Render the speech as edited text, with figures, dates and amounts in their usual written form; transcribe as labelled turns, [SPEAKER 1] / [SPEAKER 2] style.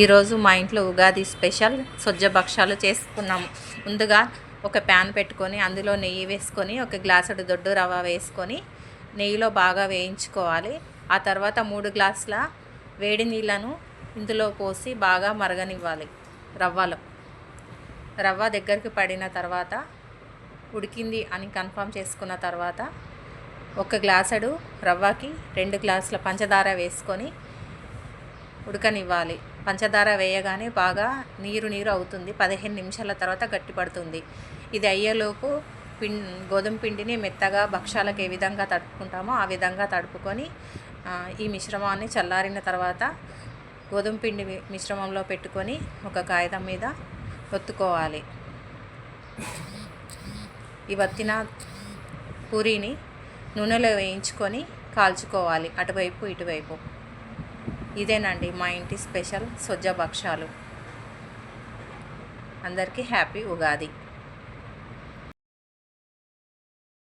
[SPEAKER 1] ఈరోజు మా ఇంట్లో ఉగాది స్పెషల్ సొజ్జ భక్షాలు చేసుకున్నాము. ముందుగా ఒక ప్యాన్ పెట్టుకొని అందులో నెయ్యి వేసుకొని ఒక గ్లాసుడు దొడ్డు రవ్వ వేసుకొని నెయ్యిలో బాగా వేయించుకోవాలి. ఆ తర్వాత 3 గ్లాసుల వేడి నీళ్ళను ఇందులో పోసి బాగా మరగనివ్వాలి. రవ్వ దగ్గరికి పడిన తర్వాత ఉడికింది అని కన్ఫర్మ్ చేసుకున్న తర్వాత ఒక గ్లాసుడు రవ్వకి 2 గ్లాసుల పంచదార వేసుకొని ఉడకనివ్వాలి. పంచదార వేయగానే బాగా నీరు అవుతుంది. 15 నిమిషాల తర్వాత గట్టిపడుతుంది. ఇది అయ్యేలోపు గోధుమ పిండిని మెత్తగా భక్షాలకు ఏ విధంగా తడుపుకుంటామో ఆ విధంగా తడుపుకొని ఈ మిశ్రమాన్ని చల్లారిన తర్వాత గోధుమ పిండి మిశ్రమంలో పెట్టుకొని ఒక కాగితం మీద ఒత్తుకోవాలి. ఈ వత్తిన పూరీని నూనెలో వేయించుకొని కాల్చుకోవాలి, అటువైపు ఇటువైపు. ఇదేనండి మా ఇంటి స్పెషల్ సొజ్జ భక్షాలు. అందరికీ హ్యాపీ ఉగాది.